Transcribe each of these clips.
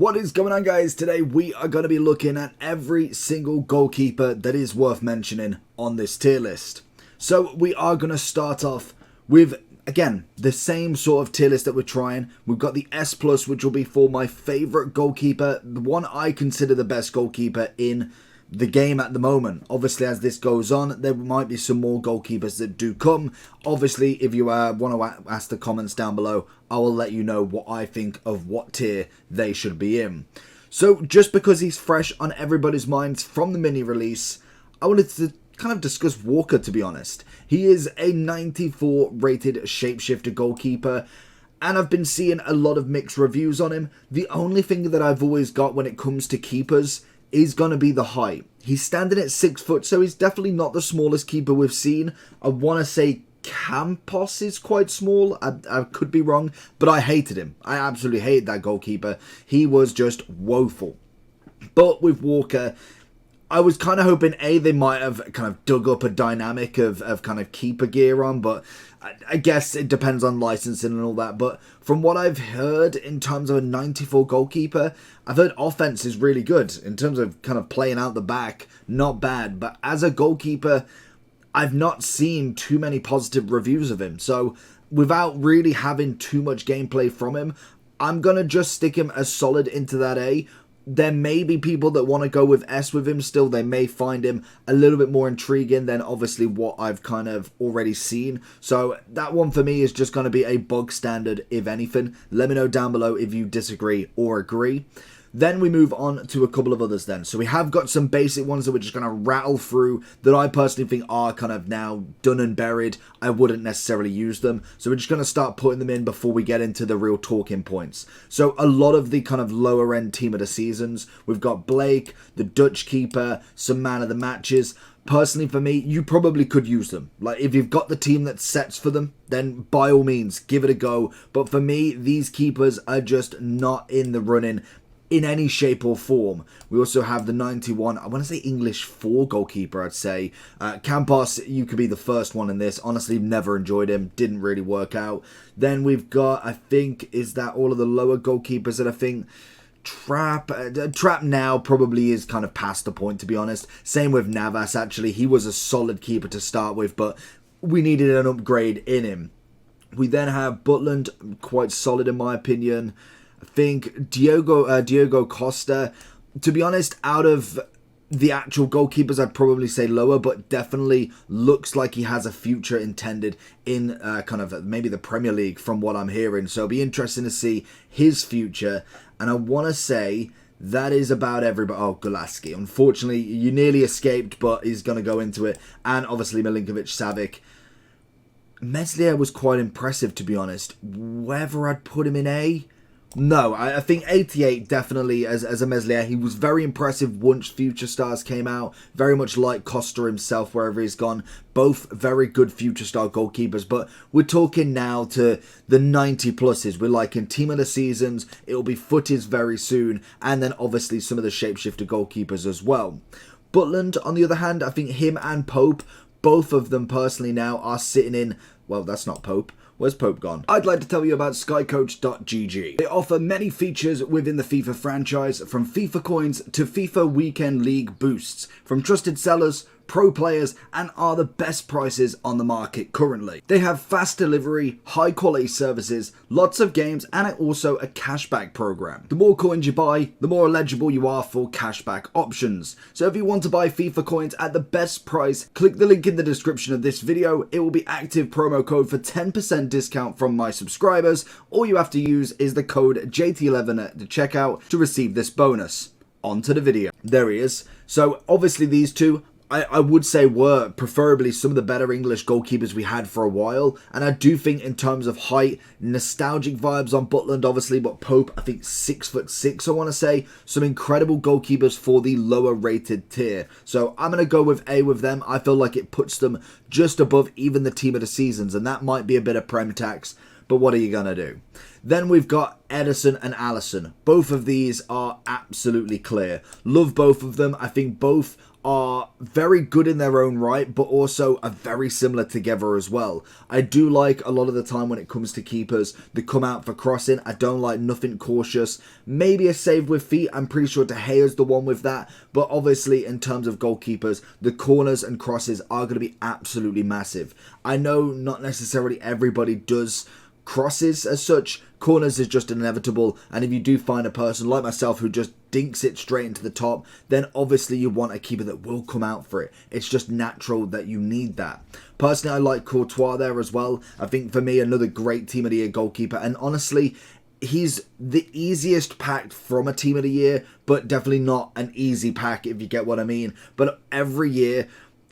What is going on, guys? Today we are going to be looking at every single goalkeeper that is worth mentioning on this tier list. So we are going to start off with, again, the same sort of tier list that we're trying. We've got the S+, which will be for my favourite goalkeeper, the one I consider the best goalkeeper in the game at the moment. Obviously, as this goes on, there might be some more goalkeepers that do come. Obviously, if you want to ask the comments down below, I will let you know what I think of what tier they should be in. So, just because he's fresh on everybody's minds from the mini release, I wanted to kind of discuss Walker, to be honest. He is a 94 rated shapeshifter goalkeeper, and I've been seeing a lot of mixed reviews on him. The only thing that I've always got when it comes to keepers is going to be the height. He's standing at 6 foot, so he's definitely not the smallest keeper we've seen. I want to say Campos is quite small. I could be wrong, but I hated him. I absolutely hated that goalkeeper. He was just woeful. But with Walker, I was kind of hoping, they might have kind of dug up a dynamic of kind of keeper gear on, but I guess it depends on licensing and all that. But from what I've heard in terms of a 94 goalkeeper, I've heard offense is really good. In terms of kind of playing out the back, not bad. But as a goalkeeper, I've not seen too many positive reviews of him. So without really having too much gameplay from him, I'm going to just stick him as solid into that A. There may be people that want to go with S with him still. They may find him a little bit more intriguing than obviously what I've kind of already seen. So that one for me is just going to be a bog standard, if anything. Let me know down below if you disagree or agree. Then we move on to a couple of others then. So we have got some basic ones that we're just going to rattle through that I personally think are kind of now done and buried. I wouldn't necessarily use them. So we're just going to start putting them in before we get into the real talking points. So a lot of the kind of lower end team of the seasons. We've got Blake, the Dutch keeper, some man of the matches. Personally, for me, you probably could use them. Like, if you've got the team that sets for them, then by all means, give it a go. But for me, these keepers are just not in the running in any shape or form. We also have the 91, I want to say English 4 goalkeeper, I'd say. Campos, you could be the first one in this. Honestly, never enjoyed him. Didn't really work out. Then we've got, I think, is that all of the lower goalkeepers that I think... Trap now probably is kind of past the point, to be honest. Same with Navas, actually. He was a solid keeper to start with, but we needed an upgrade in him. We then have Butland, quite solid in my opinion. I think Diego Costa, to be honest, out of the actual goalkeepers, I'd probably say lower, but definitely looks like he has a future intended in kind of maybe the Premier League from what I'm hearing. So it'll be interesting to see his future. And I want to say that is about everybody. Oh, Golaski. Unfortunately, you nearly escaped, but he's going to go into it. And obviously Milinkovic-Savic. Meslier was quite impressive, to be honest. Whether I'd put him in A? No, I think 88 definitely as a Meslier. He was very impressive once Future Stars came out. Very much like Costa himself wherever he's gone. Both very good Future Star goalkeepers. But we're talking now to the 90 pluses. We're like in Team of the Seasons. It'll be footage very soon. And then obviously some of the shapeshifter goalkeepers as well. Butland, on the other hand, I think him and Pope, both of them personally now are sitting in... Well, that's not Pope. Where's Pope gone? I'd like to tell you about skycoach.gg. They offer many features within the FIFA franchise, from FIFA coins to FIFA Weekend League boosts, from trusted sellers, pro players, and are the best prices on the market currently. They have fast delivery, high quality services, lots of games, and also a cashback program. The more coins you buy, the more eligible you are for cashback options. So if you want to buy FIFA coins at the best price, click the link in the description of this video. It will be active promo code for 10% discount from my subscribers. All you have to use is the code JT11 at the checkout to receive this bonus. On to the video. There he is. So obviously these two, I would say were preferably some of the better English goalkeepers we had for a while. And I do think in terms of height, nostalgic vibes on Butland obviously, but Pope, I think 6'6", I want to say. Some incredible goalkeepers for the lower rated tier. So I'm going to go with A with them. I feel like it puts them just above even the Team of the Seasons, and that might be a bit of prem tax. But what are you going to do? Then we've got Edison and Allison. Both of these are absolutely clear. Love both of them. I think both are very good in their own right, but also are very similar together as well. I do like a lot of the time when it comes to keepers that come out for crossing. I don't like nothing cautious. Maybe a save with feet. I'm pretty sure De Gea's the one with that. But obviously, in terms of goalkeepers, the corners and crosses are going to be absolutely massive. I know not necessarily everybody does crosses as such. Corners is just inevitable, and if you do find a person like myself who just dinks it straight into the top, then obviously you want a keeper that will come out for it. It's just natural that you need that. Personally, I like Courtois there as well. I think for me, another great Team of the Year goalkeeper, and honestly, he's the easiest pack from a Team of the Year, but definitely not an easy pack if you get what I mean. But every year,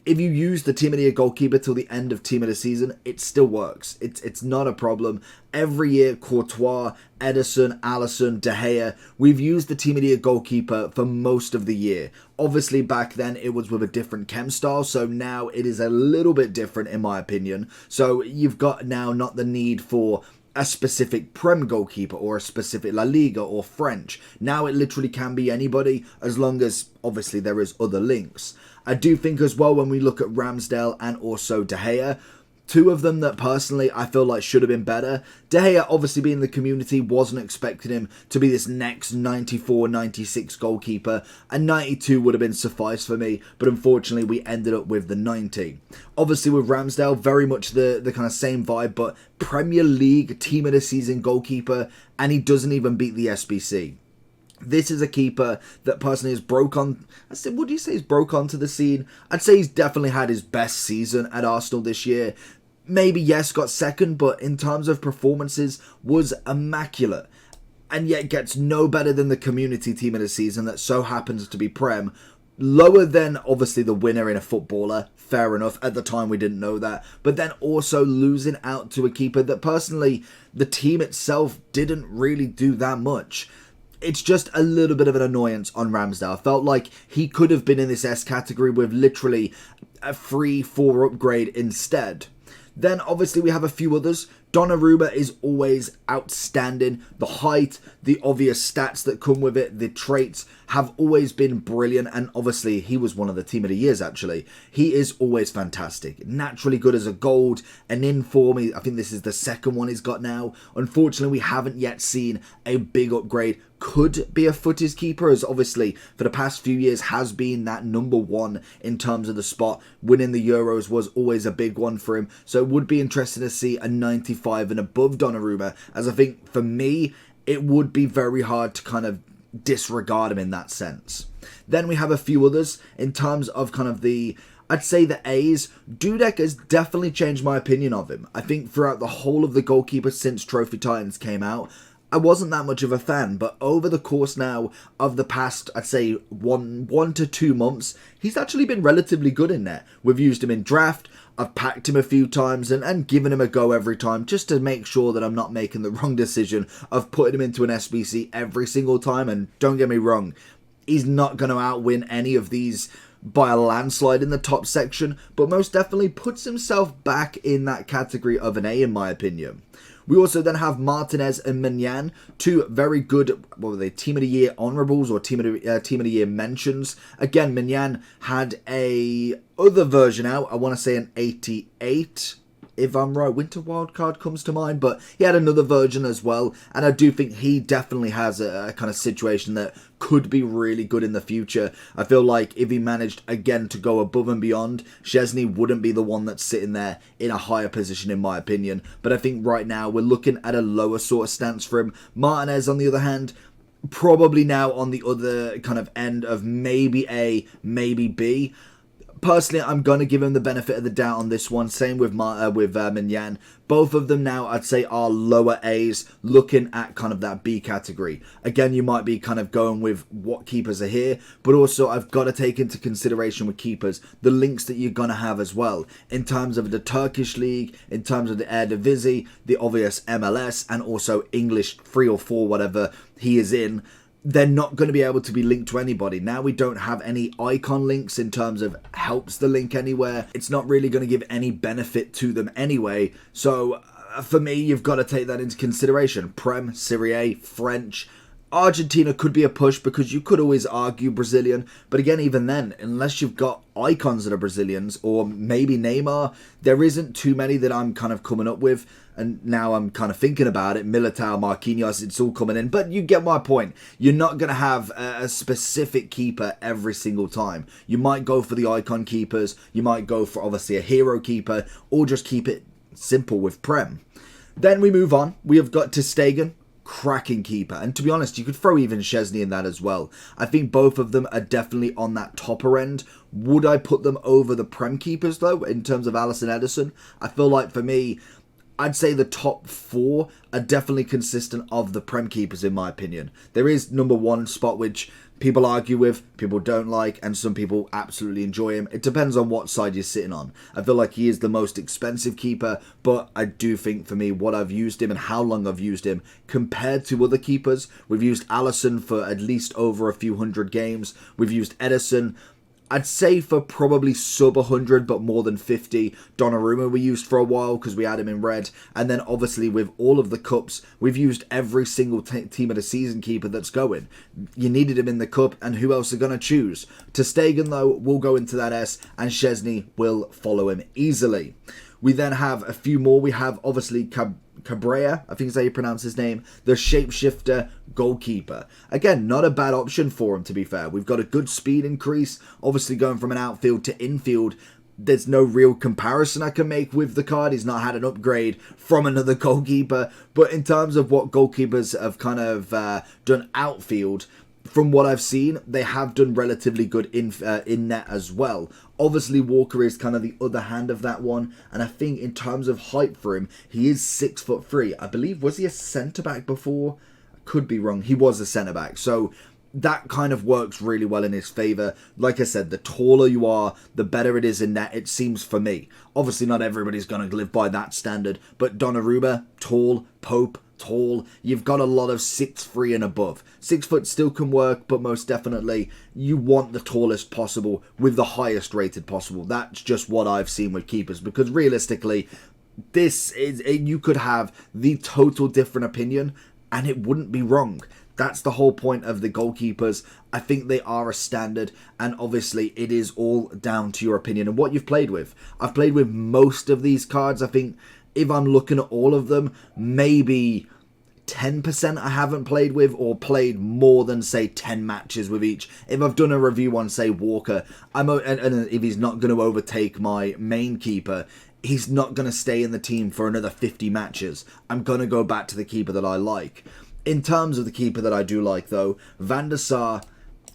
if you use the Team of the Year goalkeeper till the end of Team of the Season, it still works. It's not a problem. Every year, Courtois, Ederson, Alisson, De Gea, we've used the Team of the Year goalkeeper for most of the year. Obviously, back then, it was with a different chem style, so now it is a little bit different, in my opinion. So you've got now not the need for a specific Prem goalkeeper or a specific La Liga or French. Now it literally can be anybody, as long as obviously there is other links. I do think as well, when we look at Ramsdale and also De Gea, two of them that personally I feel like should have been better. De Gea, obviously being in the community, wasn't expecting him to be this next 94, 96 goalkeeper, and 92 would have been suffice for me, but unfortunately we ended up with the 90. Obviously with Ramsdale, very much the kind of same vibe, but Premier League Team of the Season goalkeeper, and he doesn't even beat the SBC. This is a keeper that personally has broke on. Would you say he's broke onto the scene? I'd say he's definitely had his best season at Arsenal this year. Maybe, yes, got second, but in terms of performances, was immaculate. And yet gets no better than the community Team of the Season that so happens to be Prem. Lower than, obviously, the winner in a footballer. Fair enough. At the time, we didn't know that. But then also losing out to a keeper that, personally, the team itself didn't really do that much. It's just a little bit of an annoyance on Ramsdale. I felt like he could have been in this S category with literally a 3-4 upgrade instead. Then obviously we have a few others. Donnarumma is always outstanding. The height, the obvious stats that come with it, the traits have always been brilliant. And obviously he was one of the Team of the Years actually. He is always fantastic. Naturally good as a gold. And in form, I think this is the second one he's got now. Unfortunately, we haven't yet seen a big upgrade. Could be a footies keeper, as obviously for the past few years has been that number one in terms of the spot. Winning the Euros was always a big one for him, so it would be interesting to see a 95 and above Donnarumma, as I think for me it would be very hard to kind of disregard him in that sense. Then we have a few others in terms of kind of the, I'd say the A's. Dudek has definitely changed my opinion of him. I think throughout the whole of the goalkeeper since Trophy Titans came out, I wasn't that much of a fan, but over the course now of the past, I'd say one to 2 months, he's actually been relatively good in there. We've used him in draft, I've packed him a few times and given him a go every time, just to make sure that I'm not making the wrong decision of putting him into an SBC every single time. And don't get me wrong, he's not going to outwin any of these by a landslide in the top section, but most definitely puts himself back in that category of an A in my opinion. We also then have Martinez and Mignan, two very good, what were they, Team of the Year honourables or Team of the Year mentions. Again, Mignan had a other version out, I want to say an 88, if I'm right. Winter Wildcard comes to mind, but he had another version as well, and I do think he definitely has a kind of situation that could be really good in the future. I feel like if he managed again to go above and beyond, Szczesny wouldn't be the one that's sitting there in a higher position in my opinion. But I think right now we're looking at a lower sort of stance for him. Martinez on the other hand, probably now on the other kind of end of maybe A, maybe B. Personally, I'm going to give him the benefit of the doubt on this one. Same with Mignan. Both of them now, I'd say, are lower A's, looking at kind of that B category. Again, you might be kind of going with what keepers are here, but also I've got to take into consideration with keepers the links that you're going to have as well, in terms of the Turkish League, in terms of the Eredivisie, the obvious MLS, and also English 3 or 4, whatever he is in. They're not going to be able to be linked to anybody. Now we don't have any icon links in terms of helps the link anywhere. It's not really going to give any benefit to them anyway. So for me, you've got to take that into consideration. Prem, Serie A, French, Argentina could be a push because you could always argue Brazilian, but again, even then, unless you've got icons that are Brazilians or maybe Neymar, there isn't too many that I'm kind of coming up with. And now I'm kind of thinking about it. Militao, Marquinhos, it's all coming in. But you get my point. You're not going to have a specific keeper every single time. You might go for the icon keepers. You might go for obviously a hero keeper, or just keep it simple with Prem. Then we move on. We have got ter Stegen. Cracking keeper, and to be honest, you could throw even Szczesny in that as well. I think both of them are definitely on that topper end. Would I put them over the Prem keepers though, in terms of Alisson, Ederson? I feel like for me, I'd say the top 4 are definitely consistent of the Prem keepers in my opinion. There is number 1 spot which people argue with, people don't like, and some people absolutely enjoy him. It depends on what side you're sitting on. I feel like he is the most expensive keeper, but I do think for me, what I've used him and how long I've used him compared to other keepers, we've used Alisson for at least over a few hundred games. We've used Ederson, I'd say for probably sub 100, but more than 50. Donnarumma we used for a while because we had him in red. And then obviously with all of the cups, we've used every single team of the season keeper that's going. You needed him in the cup, and who else are going to choose? Ter Stegen, though, will go into that S, and Szczesny will follow him easily. We then have a few more. We have obviously Cabrera, I think is how you pronounce his name, the shapeshifter goalkeeper. Again, not a bad option for him, to be fair. We've got a good speed increase. Obviously, going from an outfield to infield, there's no real comparison I can make with the card. He's not had an upgrade from another goalkeeper. But in terms of what goalkeepers have kind of done outfield, from what I've seen, they have done relatively good in net as well. Obviously, Walker is kind of the other hand of that one. And I think in terms of height for him, he is 6'3". I believe, was he a centre-back before? I could be wrong. He was a centre-back. So that kind of works really well in his favour. Like I said, the taller you are, the better it is in net, it seems for me. Obviously, not everybody's going to live by that standard. But Donnarumma, tall, Pope, tall. You've got a lot of 6'3" and above. 6 foot still can work, but most definitely you want the tallest possible with the highest rated possible. That's just what I've seen with keepers, because realistically, this is, you could have the total different opinion and it wouldn't be wrong. That's the whole point of the goalkeepers. I think they are a standard, and obviously it is all down to your opinion and what you've played with. I've played with most of these cards. I think if I'm looking at all of them, maybe 10% I haven't played with, or played more than, say, 10 matches with each. If I've done a review on, say, Walker, and if he's not going to overtake my main keeper, he's not going to stay in the team for another 50 matches. I'm going to go back to the keeper that I like. In terms of the keeper that I do like, though, Van der Sar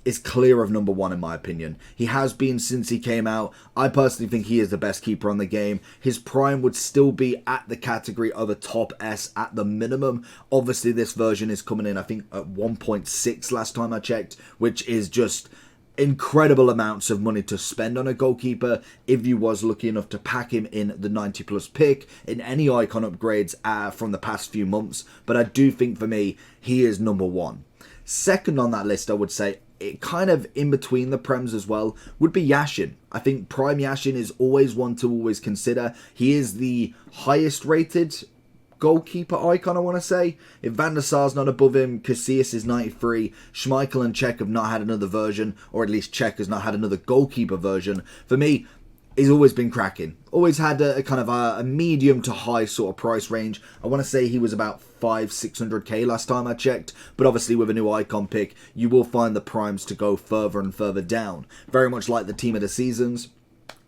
is clear of number 1 in my opinion. He has been since he came out. I personally think he is the best keeper on the game. His prime would still be at the category of a top S at the minimum. Obviously, this version is coming in, I think, at 1.6 last time I checked, which is just incredible amounts of money to spend on a goalkeeper if you was lucky enough to pack him in the 90 plus pick in any icon upgrades from the past few months. But I do think for me, he is number 1. Second on that list, I would say, it kind of in between the Prems as well, would be Yashin. I think Prime Yashin is always one to always consider. He is the highest rated goalkeeper icon, I want to say. If Van der Sar's not above him, Casillas is 93, Schmeichel and Cech have not had another version, or at least Cech has not had another goalkeeper version. For me, he's always been cracking. Always had a kind of a medium to high sort of price range. I want to say he was about 500-600k last time I checked. But obviously with a new icon pick, you will find the primes to go further and further down. Very much like the team of the seasons.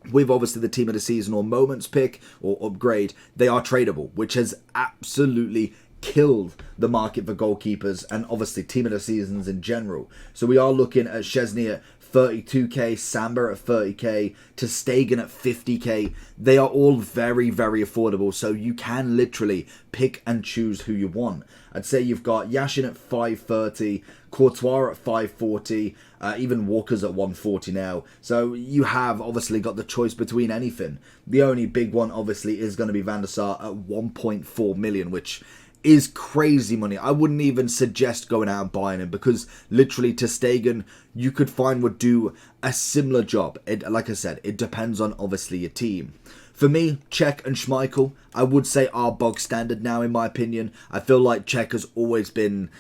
With obviously the team of the season or moments pick or upgrade, they are tradable, which has absolutely killed the market for goalkeepers and obviously team of the seasons in general. So we are looking at Szczesny at 32k, Samba at 30k, ter Stegen at 50k. They are all very, very affordable, so you can literally pick and choose who you want. I'd say you've got Yashin at 530, Courtois at 540, even Walker's at 140 now. So you have obviously got the choice between anything. The only big one obviously is going to be Van der Sar at 1.4 million, which is crazy money. I wouldn't even suggest going out and buying him, because literally ter Stegen you could find would do a similar job. Like I said, it depends on obviously your team. For me, Cech and Schmeichel, I would say are bog standard now in my opinion. I feel like Cech has always been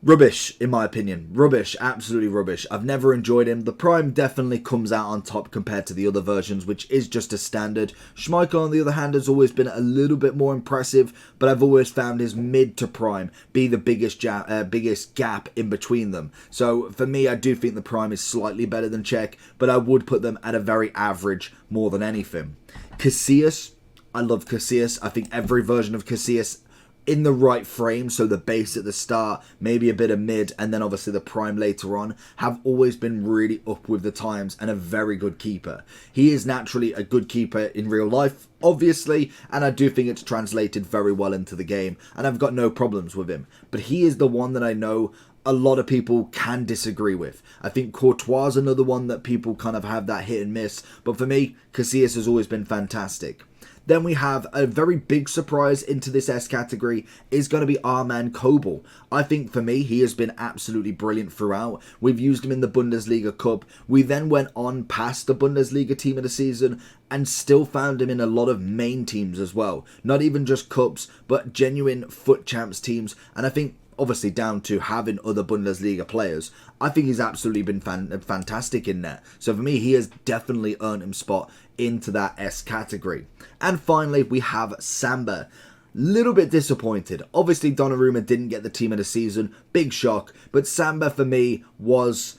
Rubbish, in my opinion. Rubbish, absolutely rubbish. I've never enjoyed him. The Prime definitely comes out on top compared to the other versions, which is just a standard. Schmeichel, on the other hand, has always been a little bit more impressive, but I've always found his mid to Prime be the biggest gap in between them. So for me, I do think the Prime is slightly better than Cech, but I would put them at a very average more than anything. Casillas, I love Casillas. I think every version of Casillas in the right frame, so the base at the start, maybe a bit of mid, and then obviously the Prime later on, have always been really up with the times and a very good keeper. He is naturally a good keeper in real life, obviously, and I do think it's translated very well into the game, and I've got no problems with him. But he is the one that I know a lot of people can disagree with. I think Courtois is another one that people kind of have that hit and miss, but for me, Casillas has always been fantastic. Then we have a very big surprise into this S category is going to be our man Kobel. I think for me, he has been absolutely brilliant throughout. We've used him in the Bundesliga Cup. We then went on past the Bundesliga team of the season and still found him in a lot of main teams as well. Not even just cups, but genuine foot champs teams. And I think obviously down to having other Bundesliga players, I think he's absolutely been fantastic in there. So for me, he has definitely earned him spot into that S category. And finally, we have Samba. Little bit disappointed. Obviously, Donnarumma didn't get the team of the season. Big shock. But Samba for me was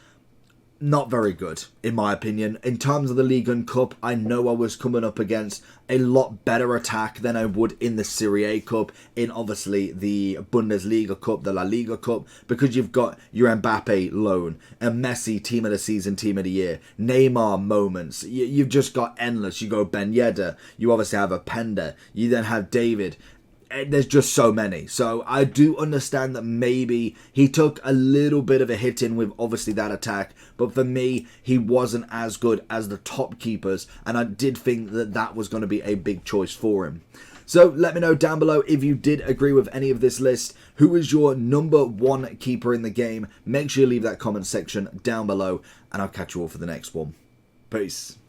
not very good, in my opinion. In terms of the League and Cup, I know I was coming up against a lot better attack than I would in the Serie A Cup, in obviously the Bundesliga Cup, the La Liga Cup, because you've got your Mbappe loan, a Messi team of the season, team of the year, Neymar moments. You've just got endless. You go Ben Yedder, you obviously have a Penda, you then have David. There's just so many. So I do understand that maybe he took a little bit of a hit in with obviously that attack. But for me, he wasn't as good as the top keepers. And I did think that that was going to be a big choice for him. So let me know down below if you did agree with any of this list. Who is your number one keeper in the game? Make sure you leave that comment section down below. And I'll catch you all for the next one. Peace.